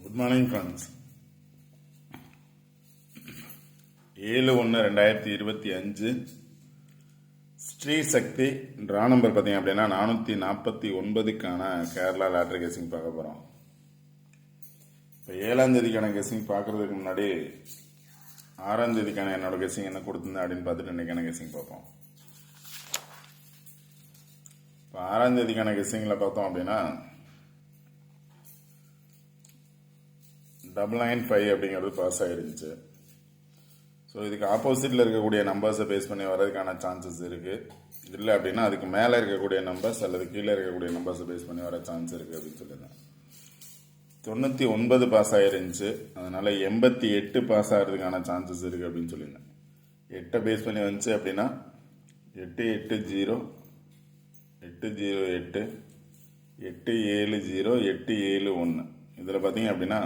Good morning friends. 7/1/2025 Sri சக்தி draw number பார்த்தீங்க அப்படின்னா 449க்கான Kerala lottery guessing பார்க்க போகிறோம். இப்போ 7ஆம் தேதிக்கான கெஸிங் பார்க்குறதுக்கு முன்னாடி 6ஆம் தேதிக்கான என்னோட கெஸிங் என்ன கொடுத்துருந்தேன் அப்படின்னு பார்த்துட்டு இன்றைக்கான கெஸிங் பார்ப்போம். இப்போ 6ஆம் தேதிக்கான கெஸிங்கில் பார்த்தோம் அப்படின்னா 995 அப்படிங்கிறது பாஸ் ஆகிருந்துச்சு. ஸோ இதுக்கு ஆப்போசிட்டில் இருக்கக்கூடிய நம்பர்ஸை பேஸ் பண்ணி வர்றதுக்கான சான்சஸ் இருக்குது. இல்லை அப்படின்னா அதுக்கு மேலே இருக்கக்கூடிய நம்பர்ஸ் அல்லது கீழே இருக்கக்கூடிய நம்பர்ஸை பேஸ் பண்ணி வர சான்ஸ் இருக்குது அப்படின்னு சொல்லியிருந்தேன். 99 பாஸ் ஆகிருந்துச்சு, அதனால் 88 பாஸ் ஆகிறதுக்கான சான்சஸ் இருக்குது அப்படின்னு சொல்லியிருந்தேன். 8 பேஸ் பண்ணி வந்துச்சு அப்படின்னா 880 808 870 871. இதில் பார்த்தீங்க அப்படின்னா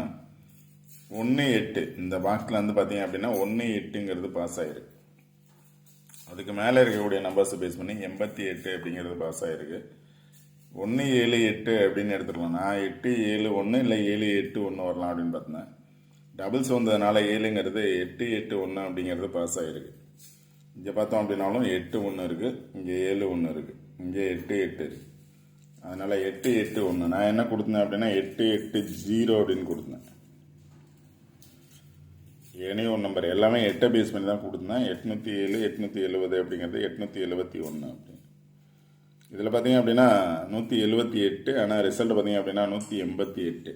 18 இந்த பாக்ஸில் வந்து பார்த்தீங்க அப்படின்னா 18ங்கிறது பாஸ் ஆகிருக்கு. அதுக்கு மேலே இருக்கக்கூடிய நம்பர்ஸை பேஸ் பண்ணி 88 அப்படிங்கிறது பாஸ் ஆகிருக்கு. 178 அப்படின்னு எடுத்துக்கலாம். நான் 871 இல்லை 781 வரலாம் அப்படின்னு பார்த்தேன். டபுள்ஸ் வந்ததுனால 7ங்கிறது 881 அப்படிங்கிறது பாஸ் ஆகிருக்கு. இங்கே பார்த்தோம் அப்படின்னாலும் 81 இருக்குது, இங்கே 71 இருக்குது, இங்கே 88 இருக்குது. அதனால் 881 நான் என்ன கொடுத்தேன் அப்படின்னா 880 அப்படின்னு கொடுத்தேன். ஏனையும் ஒரு நம்பர் எல்லாமே 8 பேஸ் பண்ணி தான் கொடுத்தேன். 807 870 அப்படிங்கிறது 871 அப்படின்னு. இதில் பார்த்தீங்க அப்படின்னா 178, ஆனால் ரிசல்ட் பார்த்தீங்க அப்படின்னா 188.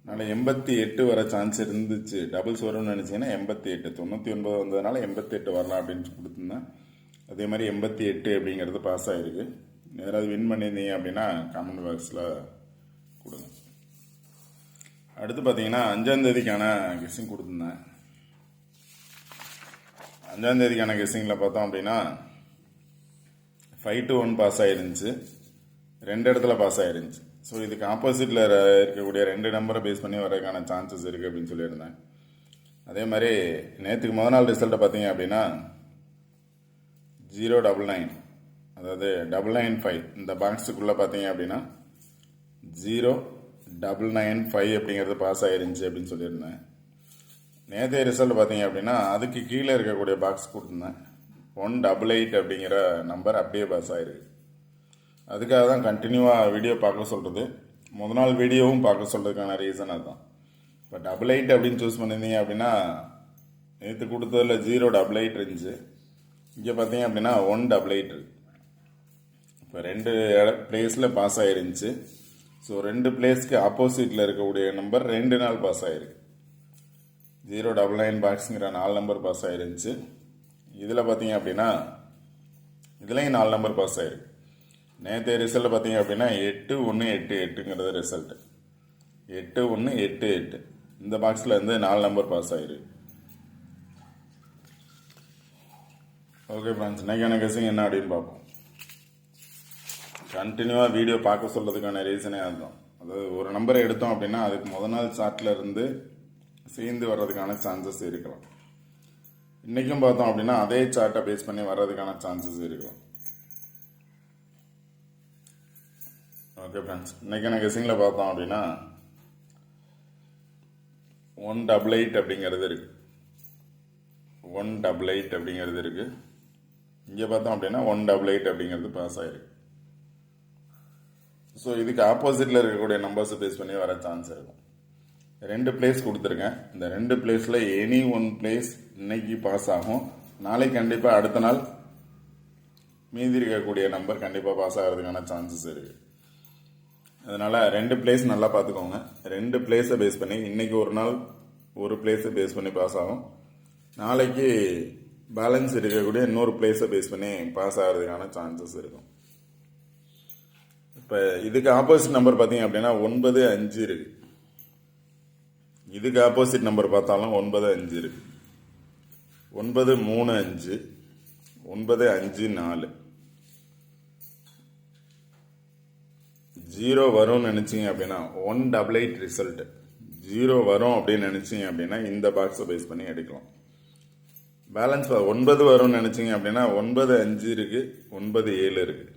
அதனால் 88 வர சான்ஸ் இருந்துச்சு. டபுள்ஸ் வரும்னு நினச்சிங்கன்னா 88, 99 வந்ததுனால 88 வரலாம் அப்படின்னு கொடுத்துருந்தேன். அதே மாதிரி 88 அப்படிங்கிறது பாஸ் ஆகிருக்கு. யாராவது வின் பண்ணியிருந்தீங்க அப்படின்னா கமெண்ட் பாக்ஸில் கொடுங்க. அடுத்து பார்த்தீங்கன்னா 5ஆம் தேதிக்கான கெஸ்ஸிங் கொடுத்துருந்தேன். 5ஆம் தேதிக்கான கெஸ்ஸிங்கில் பார்த்தோம் அப்படின்னா 5 to 1 பாஸ் ஆகிருந்துச்சு, 2 இடத்துல பாஸ் ஆகிருந்துச்சு. ஸோ இதுக்கு ஆப்போசிட்டில் இருக்கக்கூடிய 2 நம்பரை பேஸ் பண்ணி வரதுக்கான சான்சஸ் இருக்குது அப்படின்னு சொல்லியிருந்தேன். அதே மாதிரி நேற்றுக்கு முதல் நாள் ரிசல்ட்டை பார்த்தீங்க அப்படின்னா 099, அதாவது 995 இந்த பாக்ஸுக்குள்ளே பார்த்தீங்க அப்படின்னா 0995 அப்படிங்கிறது பாஸ் ஆகிருந்துச்சு அப்படின்னு சொல்லியிருந்தேன். நேற்றைய ரிசல்ட் பார்த்தீங்க அப்படின்னா அதுக்கு கீழே இருக்கக்கூடிய பாக்ஸ் கொடுத்துருந்தேன். 188 அப்படிங்கிற நம்பர் அப்படியே பாஸ் ஆகிருக்கு. அதுக்காக தான் கண்டினியூவாக வீடியோ பார்க்க சொல்கிறது. முதல் நாள் வீடியோவும் பார்க்க சொல்கிறதுக்கான ரீசன் அதுதான். இப்போ 88 அப்படின்னு சூஸ் பண்ணியிருந்தீங்க அப்படின்னா நேற்று கொடுத்ததில் 088 இருந்துச்சு, இங்கே பார்த்தீங்க அப்படின்னா 188 இருக்கு. இப்போ 2 பிளேஸில் பாஸ் ஆகிருந்துச்சு. ஸோ 2 பிளேஸ்க்கு ஆப்போசிட்டில் இருக்கக்கூடிய நம்பர் 2 நாள் பாஸ் ஆகிருக்கு. 099 பாக்ஸுங்கிற 4 நம்பர் பாஸ் ஆகிருந்துச்சு. இதில் பார்த்தீங்க அப்படின்னா இதுலேயும் 4 நம்பர் பாஸ் ஆகிருக்கு. நேற்றைய ரிசல்ட் பார்த்தீங்க அப்படின்னா 8188ங்கிறது ரிசல்ட்டு. 8188 இந்த பாக்ஸில் இருந்து 4 நம்பர் பாஸ் ஆகிருக்கு. ஓகே ஃப்ரெண்ட்ஸ், இன்னைக்கான கெஸ்ஸிங் என்ன அப்படின்னு பார்ப்போம். கண்டினியூவாக வீடியோ பார்க்க சொல்கிறதுக்கான ரீசனே அதுதான். அதாவது ஒரு நம்பரை எடுத்தோம் அப்படின்னா அதுக்கு முதல் நாள் சார்ட்டில் இருந்து சேர்ந்து வர்றதுக்கான சான்சஸ் இருக்கலாம். இன்றைக்கும் பார்த்தோம் அப்படின்னா அதே சார்ட்டை பேஸ் பண்ணி வர்றதுக்கான சான்சஸ் இருக்கலாம். ஓகே ஃப்ரெண்ட்ஸ், இன்றைக்கான கெஸ்ஸிங்கில் பார்த்தோம் அப்படின்னா 188 அப்படிங்கிறது இருக்குது. 188 அப்படிங்கிறது இருக்குது. இங்கே பார்த்தோம் அப்படின்னா 188 அப்படிங்கிறது பாஸ் ஆகிருக்கு. ஸோ இதுக்கு ஆப்போசிட்டில் இருக்கக்கூடிய நம்பர்ஸை பேஸ் பண்ணி வர சான்ஸ் இருக்கும். 2 பிளேஸ் கொடுத்துருக்கேன். இந்த 2 பிளேஸில் எனி 1 பிளேஸ் இன்னைக்கு பாஸ் ஆகும். நாளைக்கு கண்டிப்பாக அடுத்த நாள் மீதி இருக்கக்கூடிய நம்பர் கண்டிப்பாக பாஸ் ஆகிறதுக்கான சான்சஸ் இருக்குது. அதனால் 2 பிளேஸ் நல்லா பார்த்துக்கோங்க. 2 பிளேஸை பேஸ் பண்ணி இன்னைக்கு ஒரு நாள் ஒரு பிளேஸை பேஸ் பண்ணி பாஸ் ஆகும். நாளைக்கு பேலன்ஸ் இருக்கக்கூடிய இன்னொரு பிளேஸை பேஸ் பண்ணி பாஸ் ஆகிறதுக்கான சான்சஸ் இருக்கும். இப்போ இதுக்கு ஆப்போசிட் நம்பர் பார்த்தீங்க அப்படின்னா 95 இருக்கு. இதுக்கு ஆப்போசிட் நம்பர் பார்த்தாலும் 95 இருக்கு. 935 954 0 வரும்னு நினைச்சிங்க அப்படின்னா 188 ரிசல்ட் 0 வரும் அப்படின்னு நினைச்சிங்க அப்படின்னா இந்த பாக்ஸை பேஸ் பண்ணி எடுக்கலாம். பேலன்ஸ் 9 வரும்னு நினைச்சிங்க அப்படின்னா 95 இருக்கு, 97 இருக்கு,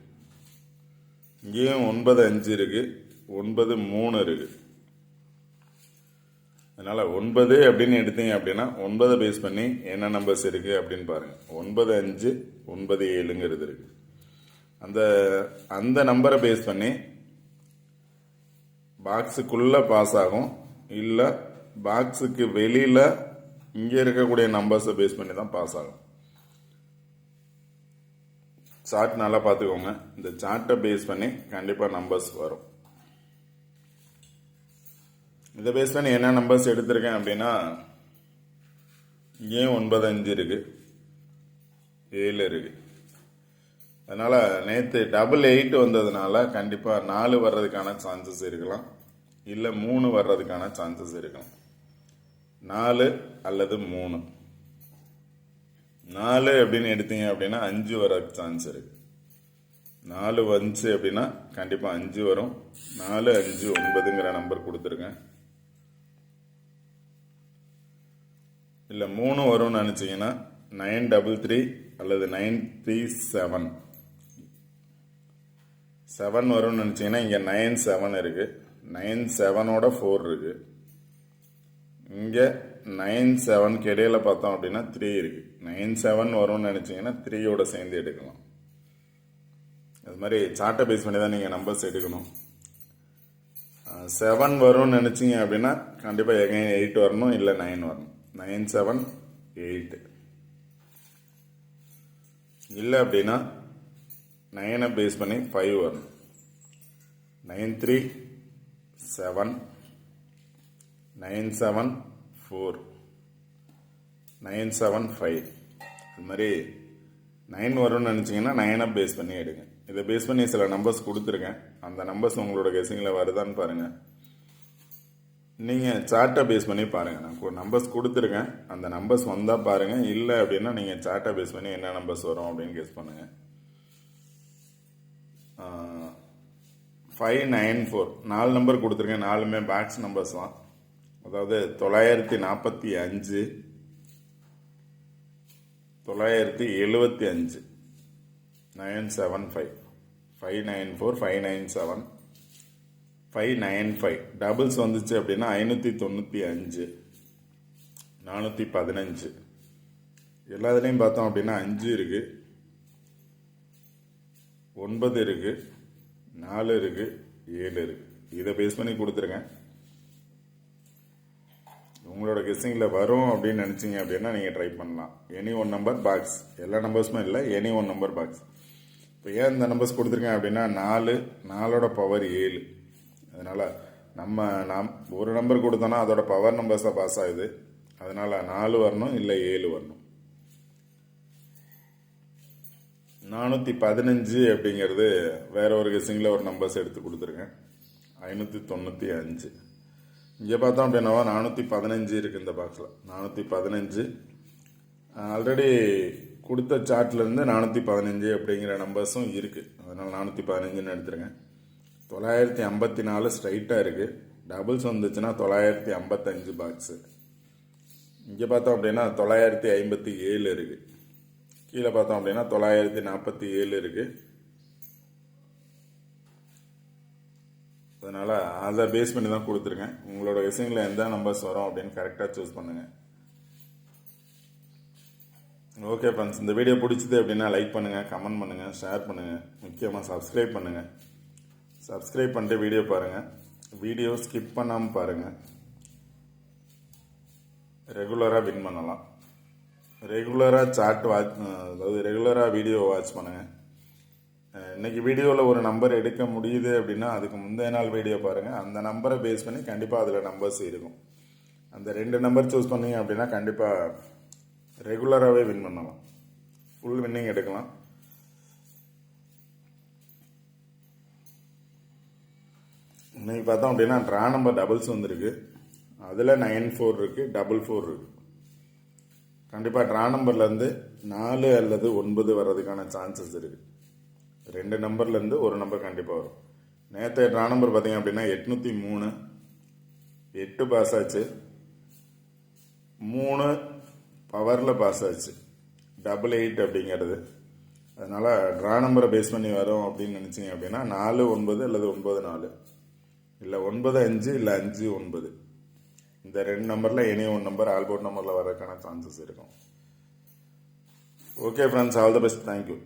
இங்கேயும் 95 இருக்கு, 9 3 இருக்குது. அதனால் 9 அப்படின்னு எடுத்தீங்க அப்படின்னா 9 பேஸ் பண்ணி என்ன நம்பர்ஸ் இருக்குது அப்படின்னு பாருங்கள். 9 5 9 7ங்கிறது இருக்குது. அந்த நம்பரை பேஸ் பண்ணி பாக்ஸுக்குள்ளே பாஸ் ஆகும், இல்லை பாக்ஸுக்கு வெளியில் இங்கே இருக்கக்கூடிய நம்பர்ஸை பேஸ் பண்ணி தான் பாஸ் ஆகும். சார்ட் நல்லா பார்த்துக்கோங்க. இந்த சார்ட்டை பேஸ் பண்ணி கண்டிப்பாக நம்பர்ஸ் வரும். இதை பேஸ் பண்ணி என்ன நம்பர்ஸ் எடுத்திருக்கேன் அப்படின்னா இங்கேயும் 9 5 இருக்குது, 7 இருக்குது. அதனால் நேற்று 88 வந்ததுனால கண்டிப்பாக 4 வர்றதுக்கான சான்சஸ் இருக்கலாம், இல்லை 3 வர்றதுக்கான சான்சஸ் இருக்கலாம். 4 அல்லது 3. 4 அப்படின்னு எடுத்தீங்க அப்படின்னா 5 வர்றதுக்கு சான்ஸ் இருக்குது. 4 வந்துச்சு அப்படின்னா கண்டிப்பாக 5 வரும். 4 5 9ங்கிற நம்பர் கொடுத்துருக்கேன். இல்லை 3 வரும்னு நினச்சிங்கன்னா 933 அல்லது 937. 7 வரும்னு நினச்சிங்கன்னா இங்கே 97 இருக்குது. 97ஓட 4 இருக்குது. இங்கே 97க்கு இடையில பார்த்தோம் அப்படின்னா 3 இருக்குது. 97 வரும்னு நினச்சிங்கன்னா 3யோட சேர்ந்து எடுக்கலாம். அது மாதிரி சார்ட்டை பேஸ் பண்ணி தான் நீங்கள் நம்பர்ஸ் எடுக்கணும். 7 வரும்னு நினச்சிங்க அப்படின்னா கண்டிப்பாக எகைன் 8 வரணும், இல்லை 9 வரணும். 9 7 8. இல்லை அப்படின்னா 9 பேஸ் பண்ணி 5 வரணும். 9 3 7 9 7 4 9 7 5. அது மாதிரி 9 வரும்னு நினச்சிங்கன்னா 9 பேஸ் பண்ணி எடுங்க. இதை பேஸ் பண்ணி சில நம்பர்ஸ் கொடுத்துருக்கேன். அந்த நம்பர்ஸ் உங்களோட கெஸிங்கில் வருதான்னு பாருங்கள். நீங்கள் சார்ட்டை பேஸ் பண்ணி பாருங்கள். நான் நம்பர்ஸ் கொடுத்துருக்கேன், அந்த நம்பர்ஸ் வந்தால் பாருங்கள். இல்லை அப்படின்னா நீங்கள் சார்ட்டை பேஸ் பண்ணி என்ன நம்பர்ஸ் வரும் அப்படின்னு கெஸ் பண்ணுங்கள். 594 4 நம்பர் கொடுத்துருக்கேன். 4மே பேக்ஸ் நம்பர்ஸ் தான். அதாவது 945 975 975 594 597 595. டபுள்ஸ் வந்துச்சு அப்படின்னா 595 415. எல்லாத்துலேயும் பார்த்தோம் அப்படின்னா 5 இருக்குது, 9 இருக்குது, 4 இருக்குது, 7 இருக்குது. இதை பேஸ் பண்ணி கொடுத்துருக்கேன். உங்களோட கெஸ்ஸிங்கில் வரும் அப்படின்னு நினச்சிங்க அப்படின்னா நீங்கள் ட்ரை பண்ணலாம். எனி ஒன் நம்பர் பாக்ஸ், எல்லா நம்பர்ஸுமே இல்லை, எனி ஒன் நம்பர் பாக்ஸ். இப்போ ஏன் இந்த நம்பர்ஸ் கொடுத்துருக்கேன் அப்படின்னா 4ஓட பவர் 7. அதனால் நாம் ஒரு நம்பர் கொடுத்தோன்னா அதோட பவர் நம்பர்ஸாக பாஸ் ஆகுது. அதனால் 4 வரணும், இல்லை 7 வரணும். 415 அப்படிங்கிறது வேற ஒரு கெஸ்ஸிங்கில் ஒரு நம்பர்ஸ் எடுத்து கொடுத்துருக்கேன். 595. இங்கே பார்த்தோம் அப்படின்னா 415 இருக்குது இந்த பாக்ஸில். 415 ஆல்ரெடி கொடுத்த சார்ட்லேருந்து 415 அப்படிங்கிற நம்பர்ஸும் இருக்குது. அதனால் 415ன்னு எடுத்துருங்க. 954 ஸ்ட்ரைட்டாக இருக்குது. டபுள்ஸ் வந்துச்சுன்னா 955 பாக்ஸு. இங்கே பார்த்தோம் அப்படின்னா 957 இருக்குது. கீழே பார்த்தோம் அப்படின்னா 947 இருக்குது. அதனால் அதை பேஸ் பண்ணி தான் கொடுத்துருக்கேன். உங்களோட கெஸ்ஸிங்கில் எந்த நம்பர்ஸ் வரும் அப்படின்னு கரெக்டாக சூஸ் பண்ணுங்கள். ஓகே ஃப்ரெண்ட்ஸ், இந்த வீடியோ பிடிச்சது அப்படின்னா லைக் பண்ணுங்கள், கமெண்ட் பண்ணுங்கள், ஷேர் பண்ணுங்கள், முக்கியமாக சப்ஸ்கிரைப் பண்ணுங்கள். சப்ஸ்கிரைப் பண்ணிட்டு வீடியோ பாருங்கள். வீடியோ ஸ்கிப் பண்ணாமல் பாருங்கள். ரெகுலராக வின் பண்ணலாம். ரெகுலராக சார்ட் அதாவது ரெகுலராக வீடியோ வாட்ச் பண்ணுங்கள். இன்றைக்கி வீடியோவில் ஒரு நம்பர் எடுக்க முடியுது அப்படின்னா அதுக்கு முந்தைய நாள் வீடியோ பாருங்கள். அந்த நம்பரை பேஸ் பண்ணி கண்டிப்பாக அதில் நம்பர்ஸ் இருக்கும். அந்த 2 நம்பர் சூஸ் பண்ணீங்க அப்படின்னா கண்டிப்பாக ரெகுலராகவே வின் பண்ணலாம். ஃபுல் வின்னிங் எடுக்கலாம். இன்றைக்கி பார்த்தோம் அப்படின்னா ட்ரா நம்பர் டபுள்ஸ் வந்துருக்கு. அதில் 94 இருக்குது, 44 இருக்குது. கண்டிப்பாக ட்ரா நம்பர்லேருந்து 4 அல்லது 9 வர்றதுக்கான சான்சஸ் இருக்குது. 2 நம்பர்லேருந்து ஒரு நம்பர் கண்டிப்பாக வரும். நேற்று ட்ரா நம்பர் பார்த்தீங்க அப்படின்னா 803 8 பாஸ் ஆச்சு. 3 பவரில் பாஸ் ஆச்சு. 88 அப்படிங்கிறது. அதனால் ட்ரா நம்பரை பேஸ் பண்ணி வரும் அப்படின்னு நினச்சிங்க அப்படின்னா 4 9 அல்லது 9 4. இல்லை 9-5 இல்லை 5-9. இந்த 2 நம்பரில் எனி ஒன் நம்பர் ஆல்போர்ட் நம்பரில் வரதுக்கான சான்சஸ் இருக்கும். Okay friends, all the best, thank you.